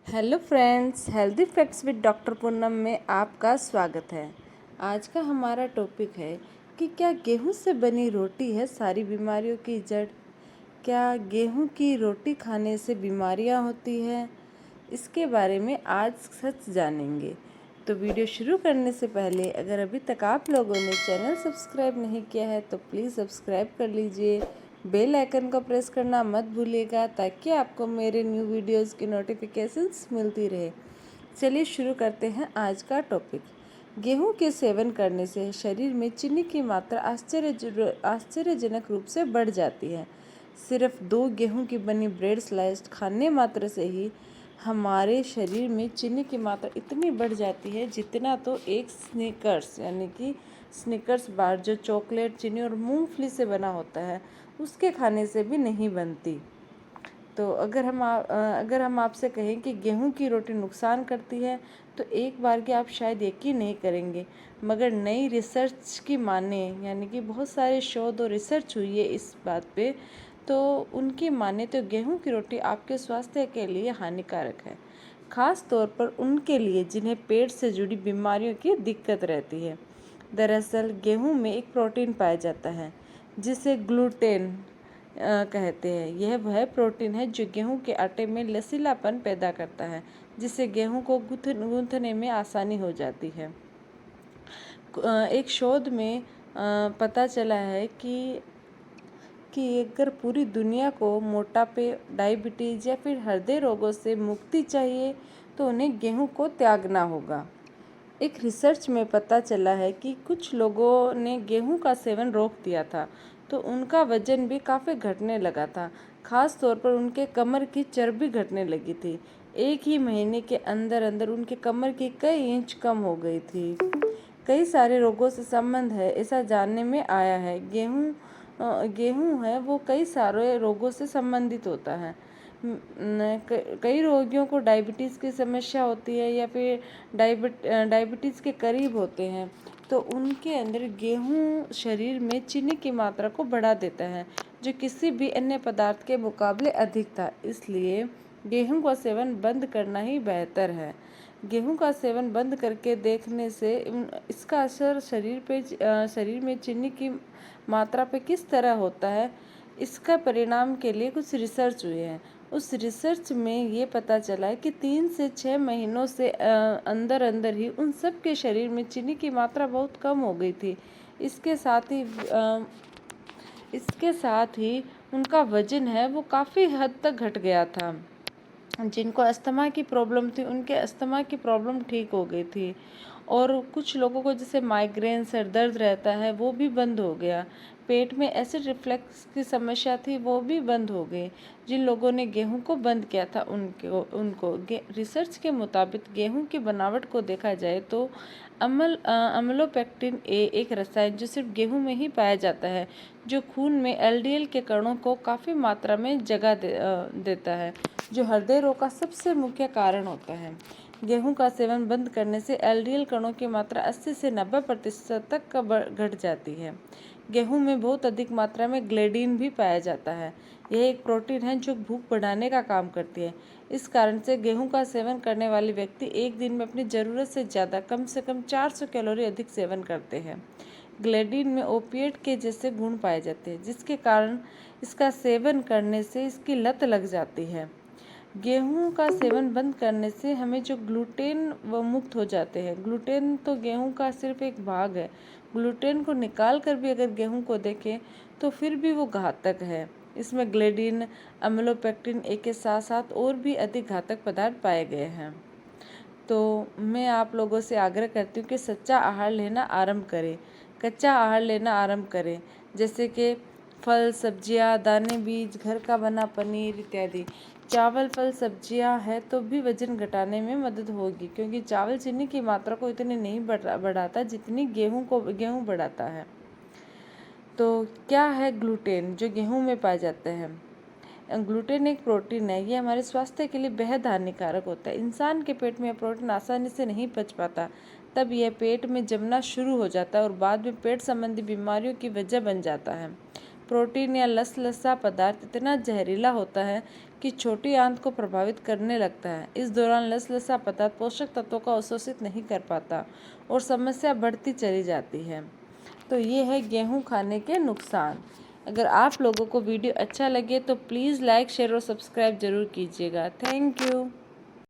Hello friends, healthy facts with doctor Poonam में आपका स्वागत है। आज का हमारा टॉपिक है कि क्या गेहूं से बनी रोटी है सारी बीमारियों की जड़। क्या गेहूं की रोटी खाने से बीमारियां होती हैं? इसके बारे में आज सच जानेंगे। तो वीडियो शुरू करने से पहले अगर अभी तक आप लोगों ने चैनल सब्सक्राइब नहीं किया है तो प्लीज़ सब्सक्राइब कर लीजिए। बेल आइकन को प्रेस करना मत भूलिएगा ताकि आपको मेरे न्यू वीडियोस की नोटिफिकेशंस मिलती रहे। चलिए शुरू करते हैं आज का टॉपिक। गेहूं के सेवन करने से शरीर में चीनी की मात्रा आश्चर्यजनक रूप से बढ़ जाती है। सिर्फ 2 गेहूं की बनी ब्रेड स्लाइस खाने मात्र से ही हमारे शरीर में चीनी की मात्रा इतनी बढ़ जाती है जितना तो एक स्निकर्स यानी कि स्निकर्स बार जो चॉकलेट, चीनी और मूंगफली से बना होता है उसके खाने से भी नहीं बनती। तो अगर हम आपसे कहें कि गेहूं की रोटी नुकसान करती है तो एक बार के आप शायद यकीन नहीं करेंगे, मगर नई रिसर्च की माने यानी कि बहुत सारे शोध और रिसर्च हुई है इस बात पे, तो उनकी माने तो गेहूं की रोटी आपके स्वास्थ्य के लिए हानिकारक है, खास तौर पर उनके लिए जिन्हें पेट से जुड़ी बीमारियों की दिक्कत रहती है। दरअसल गेहूं में एक प्रोटीन पाया जाता है जिसे ग्लूटेन कहते हैं। यह वह प्रोटीन है जो गेहूं के आटे में लचीलापन पैदा करता है, जिससे गेहूं को गूंथने में आसानी हो जाती है। एक शोध में पता चला है कि अगर पूरी दुनिया को मोटापे, डायबिटीज या फिर हृदय रोगों से मुक्ति चाहिए तो उन्हें गेहूं को त्यागना होगा। एक रिसर्च में पता चला है कि कुछ लोगों ने गेहूं का सेवन रोक दिया था तो उनका वजन भी काफ़ी घटने लगा था, खास तौर पर उनके कमर की चर्बी घटने लगी थी। एक ही महीने के अंदर अंदर उनके कमर की कई इंच कम हो गई थी। कई सारे रोगों से संबंध है ऐसा जानने में आया है। गेहूं है वो कई सारे रोगों से संबंधित होता है। कई रोगियों को डायबिटीज़ की समस्या होती है या फिर डायबिटीज़ के करीब होते हैं तो उनके अंदर गेहूं शरीर में चीनी की मात्रा को बढ़ा देता है जो किसी भी अन्य पदार्थ के मुकाबले अधिक था। इसलिए गेहूं का सेवन बंद करना ही बेहतर है। गेहूं का सेवन बंद करके देखने से इसका असर शरीर में चीनी की मात्रा पे किस तरह होता है, इसका परिणाम के लिए कुछ रिसर्च हुए हैं। उस रिसर्च में ये पता चला है कि 3 से 6 महीनों से अंदर अंदर ही उन सब के शरीर में चीनी की मात्रा बहुत कम हो गई थी। इसके साथ ही उनका वजन है वो काफ़ी हद तक घट गया था। जिनको अस्थमा की प्रॉब्लम थी उनके अस्थमा की प्रॉब्लम ठीक हो गई थी, और कुछ लोगों को जैसे माइग्रेन, सर दर्द रहता है वो भी बंद हो गया। पेट में एसिड रिफ्लक्स की समस्या थी वो भी बंद हो गई। जिन लोगों ने गेहूं को बंद किया था उनको रिसर्च के मुताबिक गेहूं की बनावट को देखा जाए तो अम्लोपेक्टिन ए एक रसायन जो सिर्फ गेहूं में ही पाया जाता है, जो खून में एलडीएल के कणों को काफ़ी मात्रा में जगह देता है, जो हृदय रोग का सबसे मुख्य कारण होता है। गेहूं का सेवन बंद करने से एलडीएल कणों की मात्रा 80 से 90% तक घट जाती है। गेहूं में बहुत अधिक मात्रा में ग्लेडिन भी पाया जाता है। यह एक प्रोटीन है जो भूख बढ़ाने का काम करती है। इस कारण से गेहूं का सेवन करने वाले व्यक्ति एक दिन में अपनी ज़रूरत से ज़्यादा कम से कम 400 कैलोरी अधिक सेवन करते हैं। ग्लेडिन में ओपिएट के जैसे गुण पाए जाते हैं जिसके कारण इसका सेवन करने से इसकी लत लग जाती है। गेहूं का सेवन बंद करने से हमें जो ग्लूटेन व मुक्त हो जाते हैं। ग्लूटेन तो गेहूं का सिर्फ एक भाग है। ग्लूटेन को निकाल कर भी अगर गेहूं को देखें तो फिर भी वो घातक है। इसमें ग्लेडिन, अम्लोपेक्टिन ए के साथ साथ और भी अधिक घातक पदार्थ पाए गए हैं। तो मैं आप लोगों से आग्रह करती हूँ कि सच्चा आहार लेना आरंभ करें, कच्चा आहार लेना आरंभ करें, जैसे कि फल, सब्जियाँ, दाने, बीज, घर का बना पनीर इत्यादि। चावल, फल, सब्जियाँ है तो भी वजन घटाने में मदद होगी, क्योंकि चावल चीनी की मात्रा को इतनी नहीं बढ़ाता जितनी गेहूँ बढ़ाता है। तो क्या है ग्लूटेन जो गेहूँ में पाया जाता है? ग्लूटेन एक प्रोटीन है, ये हमारे स्वास्थ्य के लिए बेहद हानिकारक होता है। इंसान के पेट में यह प्रोटीन आसानी से नहीं पच पाता, तब यह पेट में जमना शुरू हो जाता है और बाद में पेट संबंधी बीमारियों की वजह बन जाता है। प्रोटीन या लसलसा पदार्थ इतना जहरीला होता है की छोटी आंत को प्रभावित करने लगता है। इस दौरान लसलसा पदार्थ पोषक तत्वों का अवशोषित नहीं कर पाता और समस्या बढ़ती चली जाती है। तो ये है गेहूं खाने के नुकसान। अगर आप लोगों को वीडियो अच्छा लगे तो प्लीज़ लाइक, शेयर और सब्सक्राइब जरूर कीजिएगा। Thank you.